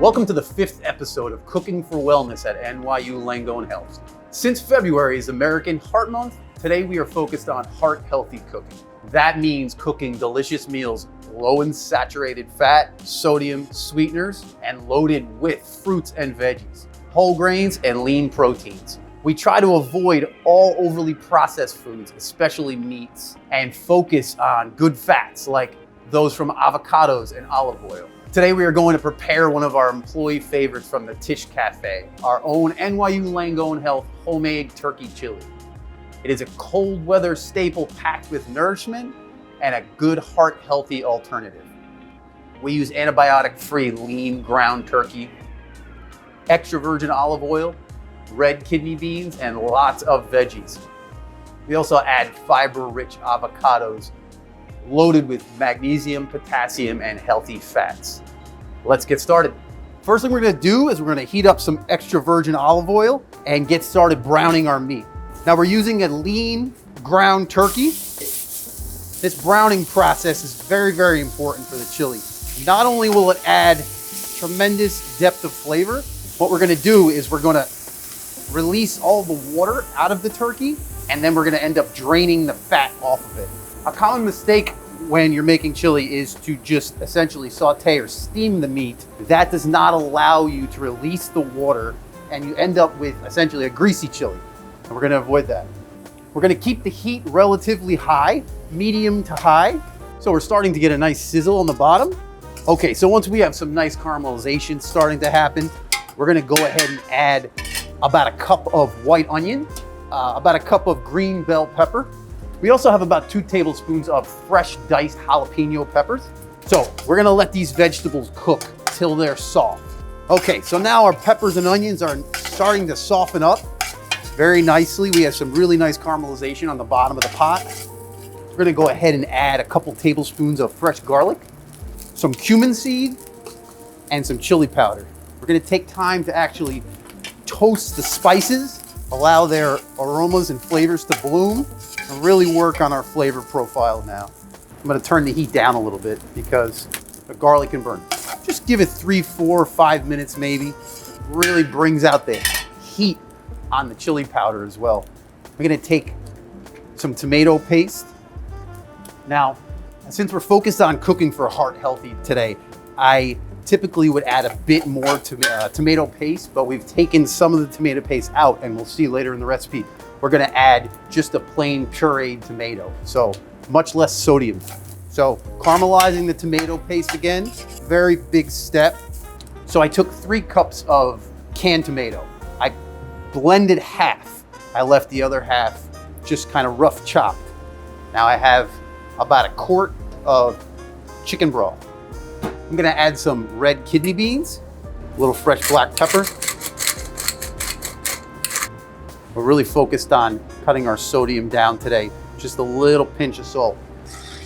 Welcome to the 5th episode of Cooking for Wellness at NYU Langone Health. Since February is American Heart Month, today we are focused on heart-healthy cooking. That means cooking delicious meals low in saturated fat, sodium, sweeteners, and loaded with fruits and veggies, whole grains, and lean proteins. We try to avoid all overly processed foods, especially meats, and focus on good fats like those from avocados and olive oil. Today we are going to prepare one of our employee favorites from the Tish Cafe, our own NYU Langone Health homemade turkey chili. It is a cold weather staple packed with nourishment and a good heart-healthy alternative. We use antibiotic-free lean ground turkey, extra virgin olive oil, red kidney beans, and lots of veggies. We also add fiber-rich avocados loaded with magnesium, potassium, and healthy fats. Let's get started. First thing we're gonna do is we're gonna heat up some extra virgin olive oil and get started browning our meat. Now we're using a lean ground turkey. This browning process is very, very important for the chili. Not only will it add tremendous depth of flavor, what we're gonna do is we're gonna release all the water out of the turkey, and then we're gonna end up draining the fat off of it. A common mistake when you're making chili is to just essentially saute or steam the meat. That does not allow you to release the water, and you end up with essentially a greasy chili. And we're gonna avoid that. We're gonna keep the heat relatively high, medium to high. So we're starting to get a nice sizzle on the bottom. Okay, so once we have some nice caramelization starting to happen, we're gonna go ahead and add about a cup of white onion, about a cup of green bell pepper. We also have about 2 tablespoons of fresh diced jalapeno peppers. So we're gonna let these vegetables cook till they're soft. Okay, so now our peppers and onions are starting to soften up very nicely. We have some really nice caramelization on the bottom of the pot. We're gonna go ahead and add a couple tablespoons of fresh garlic, some cumin seed, and some chili powder. We're gonna take time to actually toast the spices, allow their aromas and flavors to bloom, and really work on our flavor profile now. I'm gonna turn the heat down a little bit because the garlic can burn. Just give it 3, 4, 5 minutes maybe. Really brings out the heat on the chili powder as well. We're gonna take some tomato paste. Now, since we're focused on cooking for heart healthy today, I typically would add a bit more tomato paste, but we've taken some of the tomato paste out, and we'll see later in the recipe. We're gonna add just a plain pureed tomato, so much less sodium. So caramelizing the tomato paste again, very big step. So I took 3 cups of canned tomato. I blended half. I left the other half just kind of rough chopped. Now I have about a quart of chicken broth. I'm gonna add some red kidney beans, a little fresh black pepper. We're really focused on cutting our sodium down today. Just a little pinch of salt.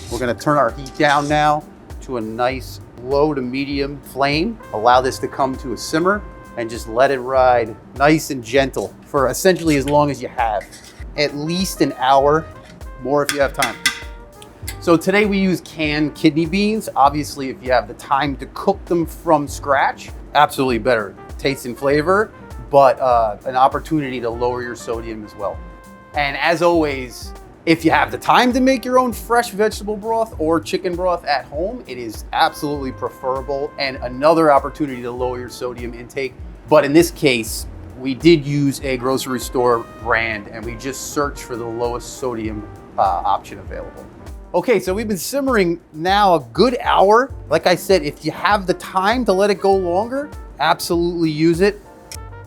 We're gonna turn our heat down now to a nice low to medium flame. Allow this to come to a simmer and just let it ride nice and gentle for essentially as long as you have. At least an hour, more if you have time. So today we use canned kidney beans. Obviously, if you have the time to cook them from scratch, absolutely better taste and flavor, but an opportunity to lower your sodium as well. And as always, if you have the time to make your own fresh vegetable broth or chicken broth at home, it is absolutely preferable and another opportunity to lower your sodium intake. But in this case, we did use a grocery store brand, and we just searched for the lowest sodium option available. Okay, so we've been simmering now a good hour. Like I said, if you have the time to let it go longer, absolutely use it.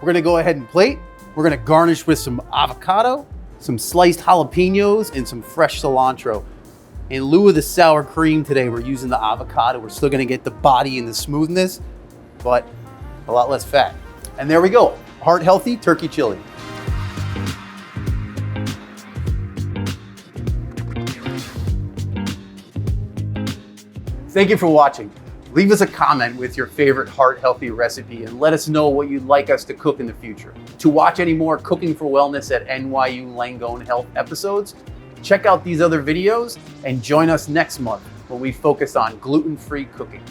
We're gonna go ahead and plate. We're gonna garnish with some avocado, some sliced jalapenos, and some fresh cilantro. In lieu of the sour cream today, we're using the avocado. We're still gonna get the body and the smoothness, but a lot less fat. And there we go, heart healthy turkey chili. Thank you for watching. Leave us a comment with your favorite heart-healthy recipe and let us know what you'd like us to cook in the future. To watch any more Cooking for Wellness at NYU Langone Health episodes, check out these other videos and join us next month when we focus on gluten-free cooking.